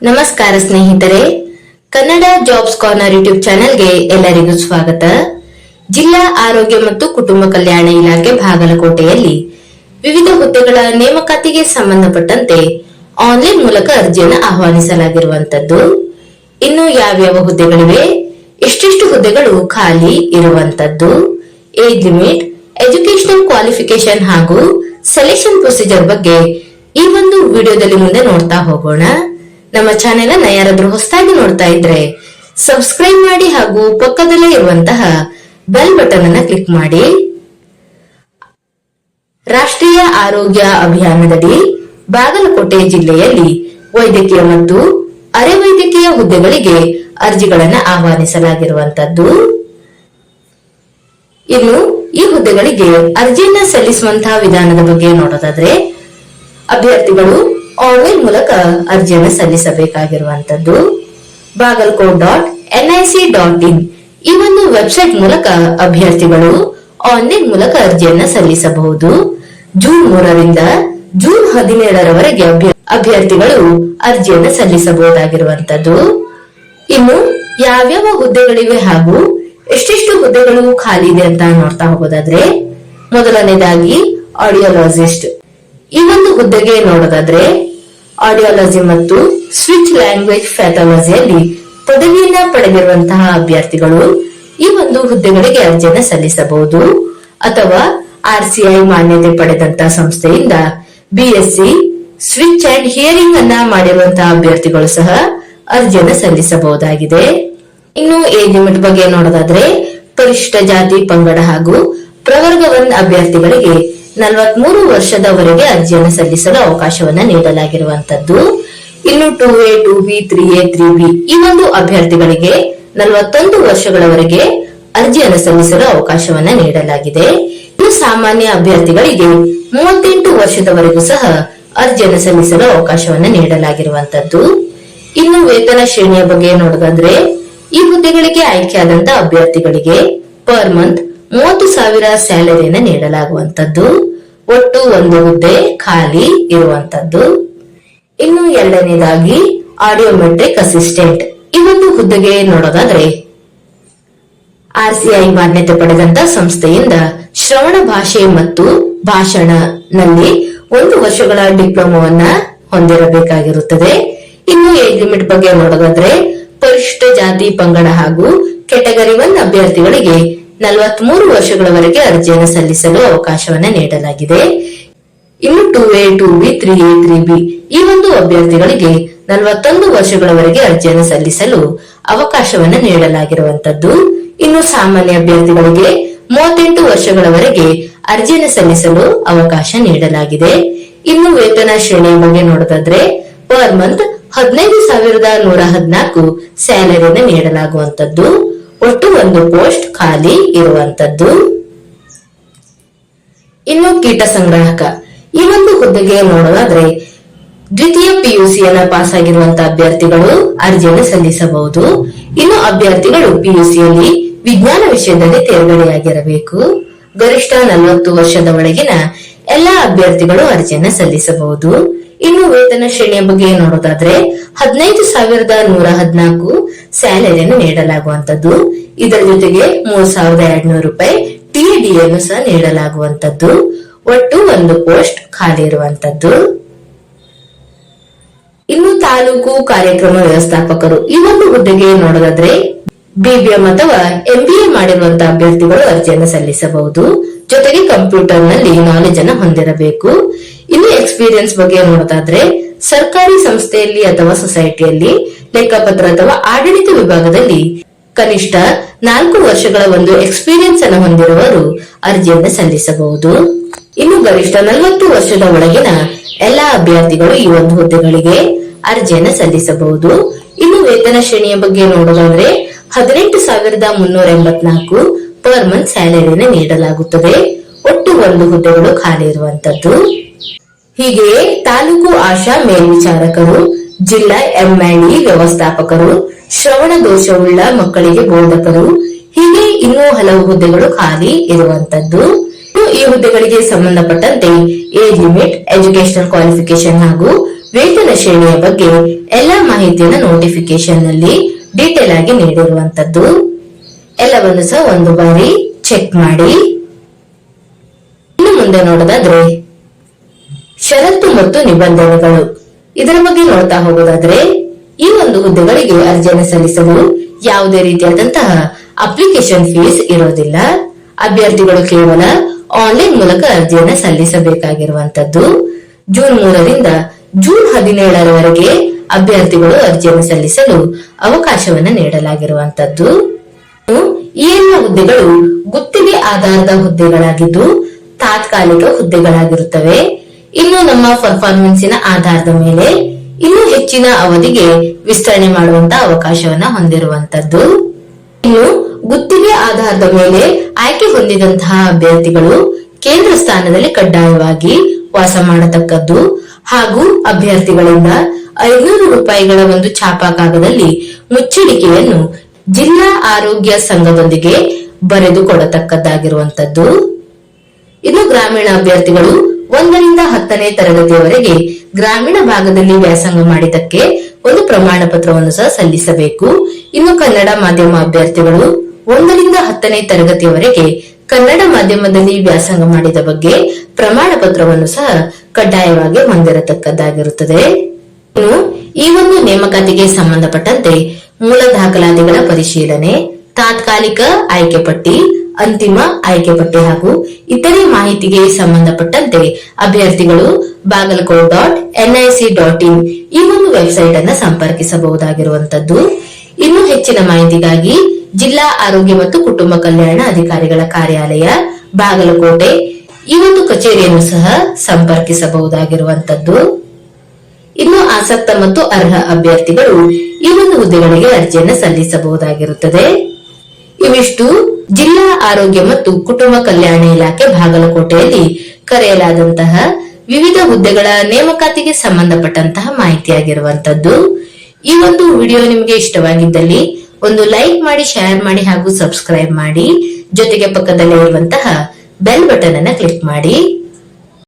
ನಮಸ್ಕಾರ ಸ್ನೇಹಿತರೆ, Kannada jobs corner YouTube ಚಾನೆಲ್ಗೆ ಎಲ್ಲರಿಗೂ ಸ್ವಾಗತ. ಜಿಲ್ಲಾ ಆರೋಗ್ಯ ಮತ್ತು ಕುಟುಂಬ ಕಲ್ಯಾಣ ಇಲಾಖೆ ಬಾಗಲಕೋಟೆಯಲ್ಲಿ ವಿವಿಧ ಹುದ್ದೆಗಳ ನೇಮಕಾತಿಗೆ ಸಂಬಂಧಪಟ್ಟಂತೆ ಆನ್ಲೈನ್ ಮೂಲಕ ಅರ್ಜಿಯನ್ನು ಆಹ್ವಾನಿಸಲಾಗಿರುವಂತದ್ದು. ಇನ್ನು ಯಾವ್ಯಾವ ಹುದ್ದೆಗಳಿವೆ, ಎಷ್ಟೆಷ್ಟು ಹುದ್ದೆಗಳು ಖಾಲಿ ಇರುವಂತದ್ದು, ಏಜ್ ಲಿಮಿಟ್, ಎಜುಕೇಶನಲ್ ಕ್ವಾಲಿಫಿಕೇಶನ್ ಹಾಗೂ ಸೆಲೆಕ್ಷನ್ ಪ್ರೊಸೀಜರ್ ಬಗ್ಗೆ ಈ ಒಂದು ವಿಡಿಯೋದಲ್ಲಿ ಮುಂದೆ ನೋಡ್ತಾ ಹೋಗೋಣ. ನಮ್ಮ ಚಾನೆಲ್ ಅನ್ನ ಯಾರಾದ್ರೂ ಹೊಸದಾಗಿ ನೋಡ್ತಾ ಇದ್ರೆ ಸಬ್ಸ್ಕ್ರೈಬ್ ಮಾಡಿ ಹಾಗೂ ಪಕ್ಕದಲ್ಲೇ ಇರುವಂತಹ ಬೆಲ್ ಬಟನ್ ಅನ್ನ ಕ್ಲಿಕ್ ಮಾಡಿ. ರಾಷ್ಟ್ರೀಯ ಆರೋಗ್ಯ ಅಭಿಯಾನದಡಿ ಬಾಗಲಕೋಟೆ ಜಿಲ್ಲೆಯಲ್ಲಿ ವೈದ್ಯಕೀಯ ಮತ್ತು ಅರೆ ವೈದ್ಯಕೀಯ ಹುದ್ದೆಗಳಿಗೆ ಅರ್ಜಿಗಳನ್ನ ಆಹ್ವಾನಿಸಲಾಗಿರುವಂತದ್ದು. ಇನ್ನು ಈ ಹುದ್ದೆಗಳಿಗೆ ಅರ್ಜಿಯನ್ನ ಸಲ್ಲಿಸುವಂತಹ ವಿಧಾನದ ಬಗ್ಗೆ ನೋಡೋದಾದ್ರೆ, ಅಭ್ಯರ್ಥಿಗಳು ಆನ್ಲೈನ್ ಮೂಲಕ ಅರ್ಜಿಯನ್ನು ಸಲ್ಲಿಸಬೇಕಾಗಿರುವಂತದ್ದು. bagalkot.nic.in ಈ ಒಂದು ವೆಬ್ಸೈಟ್ ಮೂಲಕ ಅಭ್ಯರ್ಥಿಗಳು ಆನ್ಲೈನ್ ಮೂಲಕ ಅರ್ಜಿಯನ್ನ ಸಲ್ಲಿಸಬಹುದು. ಜೂನ್ 3ರಿಂದ ಜೂನ್ 17ರವರೆಗೆ ಅಭ್ಯರ್ಥಿಗಳು ಅರ್ಜಿಯನ್ನು ಸಲ್ಲಿಸಬಹುದಾಗಿರುವಂತದ್ದು. ಇನ್ನು ಯಾವ್ಯಾವ ಹುದ್ದೆಗಳಿವೆ ಹಾಗೂ ಎಷ್ಟೆಷ್ಟು ಹುದ್ದೆಗಳು ಖಾಲಿ ಇದೆ ಅಂತ ನೋಡ್ತಾ ಹೋಗೋದಾದ್ರೆ, ಮೊದಲನೇದಾಗಿ ಆಡಿಯೋಲಾಜಿಸ್ಟ್. ಈ ಒಂದು ಹುದ್ದೆಗೆ ನೋಡೋದಾದ್ರೆ, ಆಡಿಯಾಲಜಿ ಮತ್ತು ಸ್ವಿಚ್ ಲ್ಯಾಂಗ್ವೇಜ್ ಪ್ಯಾಥಾಲಜಿಯಲ್ಲಿ ಪದವಿಯನ್ನ ಪಡೆದಿರುವಂತಹ ಅಭ್ಯರ್ಥಿಗಳು ಈ ಒಂದು ಹುದ್ದೆಗಳಿಗೆ ಅರ್ಜಿಯನ್ನು ಸಲ್ಲಿಸಬಹುದು. ಅಥವಾ RCI ಮಾನ್ಯತೆ ಪಡೆದಂತಹ ಸಂಸ್ಥೆಯಿಂದ BSc ಸ್ವಿಚ್ ಅಂಡ್ ಹಿಯರಿಂಗ್ ಅನ್ನ ಮಾಡಿರುವಂತಹ ಅಭ್ಯರ್ಥಿಗಳು ಸಹ ಅರ್ಜಿಯನ್ನು ಸಲ್ಲಿಸಬಹುದಾಗಿದೆ. ಇನ್ನು ಏಜ್ ಲಿಮಿಟ್ ಬಗ್ಗೆ ನೋಡೋದಾದ್ರೆ, ಪರಿಶಿಷ್ಟ ಜಾತಿ ಪಂಗಡ ಹಾಗೂ ಪ್ರವರ್ಗ 1 ಅಭ್ಯರ್ಥಿಗಳಿಗೆ 43 ವರ್ಷದವರೆಗೆ ಅರ್ಜಿಯನ್ನು ಸಲ್ಲಿಸಲು ಅವಕಾಶವನ್ನ ನೀಡಲಾಗಿರುವಂತದ್ದು. ಇನ್ನು 2A, 2B, 3A, 3B ಈ ಒಂದು ಅಭ್ಯರ್ಥಿಗಳಿಗೆ 41 ವರ್ಷಗಳವರೆಗೆ ಅರ್ಜಿಯನ್ನು ಸಲ್ಲಿಸಲು ಅವಕಾಶವನ್ನ ನೀಡಲಾಗಿದೆ. ಇನ್ನು ಸಾಮಾನ್ಯ ಅಭ್ಯರ್ಥಿಗಳಿಗೆ 38 ವರ್ಷದವರೆಗೂ ಸಹ ಅರ್ಜಿಯನ್ನು ಸಲ್ಲಿಸಲು ಅವಕಾಶವನ್ನ ನೀಡಲಾಗಿರುವಂತದ್ದು. ಇನ್ನು ವೇತನ ಶ್ರೇಣಿಯ ಬಗ್ಗೆ ನೋಡೋದಾದ್ರೆ, ಈ ಹುದ್ದೆಗಳಿಗೆ ಆಯ್ಕೆಯಾದಂತ ಅಭ್ಯರ್ಥಿಗಳಿಗೆ ಪರ್ ಮಂತ್ 30,000 ಸ್ಯಾಲರಿಯನ್ನು ನೀಡಲಾಗುವಂತದ್ದು. ಒಟ್ಟು ಒಂದು ಹುದ್ದೆ ಖಾಲಿ ಇರುವಂತದ್ದು. ಇನ್ನು ಎರಡನೇದಾಗಿ ಆಡಿಯೋಮೆಟ್ರಿಕ್ ಅಸಿಸ್ಟೆಂಟ್. ಈ ಒಂದು ಹುದ್ದೆಗೆ ನೋಡೋದಾದ್ರೆ, RCI ಮಾನ್ಯತೆ ಪಡೆದಂತ ಸಂಸ್ಥೆಯಿಂದ ಶ್ರವಣ ಭಾಷೆ ಮತ್ತು ಭಾಷಣನಲ್ಲಿ 1 ವರ್ಷಗಳ ಡಿಪ್ಲೊಮಾವನ್ನ ಹೊಂದಿರಬೇಕಾಗಿರುತ್ತದೆ. ಇನ್ನು ಏಜ್ ಲಿಮಿಟ್ ಬಗ್ಗೆ ನೋಡೋದಾದ್ರೆ, ಪರಿಶಿಷ್ಟ ಜಾತಿ ಪಂಗಡ ಹಾಗೂ ಕೆಟಗರಿ 1 ಅಭ್ಯರ್ಥಿಗಳಿಗೆ 43 ವರ್ಷಗಳವರೆಗೆ ಅರ್ಜಿಯನ್ನು ಸಲ್ಲಿಸಲು ಅವಕಾಶವನ್ನ ನೀಡಲಾಗಿದೆ. ಇನ್ನು 2A, 2B, 3A, 3B ಈ ಒಂದು ಅಭ್ಯರ್ಥಿಗಳಿಗೆ 41 ವರ್ಷಗಳವರೆಗೆ ಅರ್ಜಿಯನ್ನು ಸಲ್ಲಿಸಲು ಅವಕಾಶವನ್ನ ನೀಡಲಾಗಿರುವಂತದ್ದು. ಇನ್ನು ಸಾಮಾನ್ಯ ಅಭ್ಯರ್ಥಿಗಳಿಗೆ 38 ವರ್ಷಗಳವರೆಗೆ ಅರ್ಜಿಯನ್ನು ಸಲ್ಲಿಸಲು ಅವಕಾಶ ನೀಡಲಾಗಿದೆ. ಇನ್ನು ವೇತನ ಶ್ರೇಣಿಯ ಬಗ್ಗೆ ನೋಡೋದಾದ್ರೆ, ಪರ್ ಮಂತ್ 15,114 ಸ್ಯಾಲರಿಯನ್ನು ನೀಡಲಾಗುವಂತದ್ದು. ಒಟ್ಟು ಒಂದು ಪೋಸ್ಟ್ ಖಾಲಿ ಇರುವಂತದ್ದು. ಇನ್ನು ಕೀಟ ಸಂಗ್ರಾಹಕ. ಈ ಒಂದು ಹುದ್ದೆಗೆ ನೋಡೋದಾದ್ರೆ, ದ್ವಿತೀಯ PUC ಪಾಸ್ ಆಗಿರುವಂತಹ ಅಭ್ಯರ್ಥಿಗಳು ಅರ್ಜಿಯನ್ನು ಸಲ್ಲಿಸಬಹುದು. ಇನ್ನು ಅಭ್ಯರ್ಥಿಗಳು PUCಯಲ್ಲಿ ವಿಜ್ಞಾನ ವಿಷಯದಲ್ಲಿ ತೇರ್ಗಡೆಯಾಗಿರಬೇಕು. ಗರಿಷ್ಠ 40 ವರ್ಷದ ಒಳಗಿನ ಎಲ್ಲಾ ಅಭ್ಯರ್ಥಿಗಳು ಅರ್ಜಿಯನ್ನು ಸಲ್ಲಿಸಬಹುದು. ಇನ್ನು ವೇತನ ಶ್ರೇಣಿಯ ಬಗ್ಗೆ ನೋಡೋದಾದ್ರೆ, 15,114 ಸ್ಯಾಲರಿಯನ್ನು ನೀಡಲಾಗುವಂತದ್ದು. ಇದರ ಜೊತೆಗೆ 3,200 ರೂಪಾಯಿ TAD ಸಹ ನೀಡಲಾಗುವಂತದ್ದು. ಒಟ್ಟು ಒಂದು ಪೋಸ್ಟ್ ಖಾಲಿ ಇರುವಂತದ್ದು. ಇನ್ನು ತಾಲೂಕು ಕಾರ್ಯಕ್ರಮ ವ್ಯವಸ್ಥಾಪಕರು. ಈ ಒಂದು ಹುದ್ದೆಗೆ ನೋಡೋದಾದ್ರೆ, BBM ಅಥವಾ MBA ಮಾಡಿರುವಂತಹ ಅಭ್ಯರ್ಥಿಗಳು ಅರ್ಜಿಯನ್ನು ಸಲ್ಲಿಸಬಹುದು. ಜೊತೆಗೆ ಕಂಪ್ಯೂಟರ್ ನಲ್ಲಿ ನಾಲೆಜ್ ಅನ್ನು ಹೊಂದಿರಬೇಕು. ಇನ್ನು ಎಕ್ಸ್ಪೀರಿಯನ್ಸ್ ಬಗ್ಗೆ ನೋಡೋದಾದ್ರೆ, ಸರ್ಕಾರಿ ಸಂಸ್ಥೆಯಲ್ಲಿ ಅಥವಾ ಸೊಸೈಟಿಯಲ್ಲಿ ಲೆಕ್ಕಪತ್ರ ಅಥವಾ ಆಡಳಿತ ವಿಭಾಗದಲ್ಲಿ ಕನಿಷ್ಠ 4 ವರ್ಷಗಳ ಒಂದು ಎಕ್ಸ್ಪೀರಿಯನ್ಸ್ ಅನ್ನು ಹೊಂದಿರುವವರು ಅರ್ಜಿಯನ್ನು ಸಲ್ಲಿಸಬಹುದು. ಇನ್ನು ಗರಿಷ್ಠ 40 ವರ್ಷದ ಒಳಗಿನ ಎಲ್ಲಾ ಅಭ್ಯರ್ಥಿಗಳು ಈ ಒಂದು ಹುದ್ದೆಗಳಿಗೆ ಅರ್ಜಿಯನ್ನು ಸಲ್ಲಿಸಬಹುದು. ಇನ್ನು ವೇತನ ಶ್ರೇಣಿಯ ಬಗ್ಗೆ ನೋಡೋದಾದ್ರೆ, 18,384 ಪರ್ ಮಂತ್ ಸ್ಯಾಲರಿಯನ್ನು ನೀಡಲಾಗುತ್ತದೆ. ಒಟ್ಟು ಒಂದು ಹುದ್ದೆಗಳು ಖಾಲಿ ಇರುವಂತದ್ದು. ಹೀಗೆಯೇ ತಾಲೂಕು ಆಶಾ ಮೇಲ್ವಿಚಾರಕರು, ಜಿಲ್ಲಾ M&E ವ್ಯವಸ್ಥಾಪಕರು, ಶ್ರವಣ ದೋಷವುಳ್ಳ ಮಕ್ಕಳಿಗೆ ಬೋಧಕರು, ಹೀಗೆ ಇನ್ನೂ ಹಲವು ಹುದ್ದೆಗಳು ಖಾಲಿ ಇರುವಂತದ್ದು. ಈ ಹುದ್ದೆಗಳಿಗೆ ಸಂಬಂಧಪಟ್ಟಂತೆ ಏಜ್ ಲಿಮಿಟ್, ಎಜುಕೇಶನಲ್ ಕ್ವಾಲಿಫಿಕೇಶನ್ ಹಾಗೂ ವೇತನ ಶ್ರೇಣಿಯ ಬಗ್ಗೆ ಎಲ್ಲಾ ಮಾಹಿತಿಯನ್ನು ನೋಟಿಫಿಕೇಶನ್ ನಲ್ಲಿ ಡೀಟೇಲ್ ಆಗಿ ನೀಡಿರುವಂತದ್ದು. ಎಲ್ಲವನ್ನು ಸಹ ಒಂದು ಬಾರಿ ಚೆಕ್ ಮಾಡಿ. ಇನ್ನು ಮುಂದೆ ನೋಡೋದಾದ್ರೆ ಷರತ್ತು ಮತ್ತು ನಿಬಂಧನೆಗಳು, ಇದರ ಬಗ್ಗೆ ನೋಡ್ತಾ ಹೋಗೋದಾದ್ರೆ ಈ ಒಂದು ಹುದ್ದೆಗಳಿಗೆ ಅರ್ಜಿಯನ್ನು ಸಲ್ಲಿಸಲು ಯಾವುದೇ ರೀತಿಯಾದಂತಹ ಅಪ್ಲಿಕೇಶನ್ ಫೀಸ್ ಇರೋದಿಲ್ಲ. ಅಭ್ಯರ್ಥಿಗಳು ಕೇವಲ ಆನ್ಲೈನ್ ಮೂಲಕ ಅರ್ಜಿಯನ್ನು ಸಲ್ಲಿಸಬೇಕಾಗಿರುವಂತದ್ದು. ಜೂನ್ 3ರಿಂದ ಜೂನ್ 17ರವರೆಗೆ ಅಭ್ಯರ್ಥಿಗಳು ಅರ್ಜಿಯನ್ನು ಸಲ್ಲಿಸಲು ಅವಕಾಶವನ್ನು ನೀಡಲಾಗಿರುವಂತದ್ದು. ಈ ಎಲ್ಲ ಹುದ್ದೆಗಳು ಗುತ್ತಿಗೆ ಆಧಾರದ ಹುದ್ದೆಗಳಾಗಿದ್ದು ತಾತ್ಕಾಲಿಕ ಹುದ್ದೆಗಳಾಗಿರುತ್ತವೆ. ಇನ್ನು ನಮ್ಮ ಪರ್ಫಾರ್ಮೆನ್ಸಿನ ಆಧಾರದ ಮೇಲೆ ಇನ್ನೂ ಹೆಚ್ಚಿನ ಅವಧಿಗೆ ವಿಸ್ತರಣೆ ಮಾಡುವಂತಹ ಅವಕಾಶವನ್ನ ಹೊಂದಿರುವಂತದ್ದು. ಇನ್ನು ಗುತ್ತಿಗೆ ಆಧಾರದ ಮೇಲೆ ಆಯ್ಕೆ ಹೊಂದಿದಂತಹ ಅಭ್ಯರ್ಥಿಗಳು ಕೇಂದ್ರ ಸ್ಥಾನದಲ್ಲಿ ಕಡ್ಡಾಯವಾಗಿ ವಾಸ ಮಾಡತಕ್ಕದ್ದು ಹಾಗೂ ಅಭ್ಯರ್ಥಿಗಳಿಂದ 500 ರೂಪಾಯಿಗಳ ಒಂದು ಛಾಪಾ ಕಾಗದಲ್ಲಿ ಮುಚ್ಚಳಿಕೆಯನ್ನು ಜಿಲ್ಲಾ ಆರೋಗ್ಯ ಸಂಘದೊಂದಿಗೆ ಬರೆದು ಕೊಡತಕ್ಕದ್ದಾಗಿರುವಂತದ್ದು. ಇನ್ನು ಗ್ರಾಮೀಣ ಅಭ್ಯರ್ಥಿಗಳು 1ರಿಂದ 10ನೇ ತರಗತಿಯವರೆಗೆ ಗ್ರಾಮೀಣ ಭಾಗದಲ್ಲಿ ವ್ಯಾಸಂಗ ಮಾಡಿದ್ದಕ್ಕೆ ಒಂದು ಪ್ರಮಾಣ ಪತ್ರವನ್ನು ಸಹ ಸಲ್ಲಿಸಬೇಕು. ಇನ್ನು ಕನ್ನಡ ಮಾಧ್ಯಮ ಅಭ್ಯರ್ಥಿಗಳು 1ರಿಂದ 10ನೇ ತರಗತಿಯವರೆಗೆ ಕನ್ನಡ ಮಾಧ್ಯಮದಲ್ಲಿ ವ್ಯಾಸಂಗ ಮಾಡಿದ ಬಗ್ಗೆ ಪ್ರಮಾಣ ಪತ್ರವನ್ನು ಸಹ ಕಡ್ಡಾಯವಾಗಿ ಹೊಂದಿರತಕ್ಕದ್ದಾಗಿರುತ್ತದೆ. ಇನ್ನು ಈ ಒಂದು ನೇಮಕಾತಿಗೆ ಸಂಬಂಧಪಟ್ಟಂತೆ ಮೂಲ ದಾಖಲಾತಿಗಳ ಪರಿಶೀಲನೆ, ತಾತ್ಕಾಲಿಕ ಆಯ್ಕೆ ಪಟ್ಟಿ, ಅಂತಿಮ ಆಯ್ಕೆ ಪಟ್ಟಿ ಹಾಗೂ ಇತರೆ ಮಾಹಿತಿಗೆ ಸಂಬಂಧಪಟ್ಟಂತೆ ಅಭ್ಯರ್ಥಿಗಳು bagalkot.nic.in ಈ ಒಂದು ವೆಬ್ಸೈಟ್ ಅನ್ನು ಸಂಪರ್ಕಿಸಬಹುದಾಗಿರುವಂತದ್ದು. ಇನ್ನು ಹೆಚ್ಚಿನ ಮಾಹಿತಿಗಾಗಿ ಜಿಲ್ಲಾ ಆರೋಗ್ಯ ಮತ್ತು ಕುಟುಂಬ ಕಲ್ಯಾಣ ಅಧಿಕಾರಿಗಳ ಕಾರ್ಯಾಲಯ ಬಾಗಲಕೋಟೆ ಈ ಒಂದು ಕಚೇರಿಯನ್ನು ಸಹ ಸಂಪರ್ಕಿಸಬಹುದಾಗಿರುವಂತದ್ದು. ಇನ್ನು ಆಸಕ್ತ ಮತ್ತು ಅರ್ಹ ಅಭ್ಯರ್ಥಿಗಳು ಈ ಒಂದು ಹುದ್ದೆಗಳಿಗೆ ಅರ್ಜಿಯನ್ನು ಸಲ್ಲಿಸಬಹುದಾಗಿರುತ್ತದೆ. ಇವಿಷ್ಟು ಜಿಲ್ಲಾ ಆರೋಗ್ಯ ಮತ್ತು ಕುಟುಂಬ ಕಲ್ಯಾಣ ಇಲಾಖೆ ಬಾಗಲಕೋಟೆಯಲ್ಲಿ ಕರೆಯಲಾದಂತಹ ವಿವಿಧ ಹುದ್ದೆಗಳ ನೇಮಕಾತಿಗೆ ಸಂಬಂಧಪಟ್ಟಂತಹ ಮಾಹಿತಿಯಾಗಿರುವಂತದ್ದು. ಈ ಒಂದು ವಿಡಿಯೋ ನಿಮಗೆ ಇಷ್ಟವಾಗಿದ್ದಲ್ಲಿ ಒಂದು ಲೈಕ್ ಮಾಡಿ, ಶೇರ್ ಮಾಡಿ ಹಾಗೂ ಸಬ್ಸ್ಕ್ರೈಬ್ ಮಾಡಿ. ಜೊತೆಗೆ ಪಕ್ಕದಲ್ಲೇ ಇರುವಂತಹ ಬೆಲ್ ಬಟನ್ ಅನ್ನು ಕ್ಲಿಕ್ ಮಾಡಿ.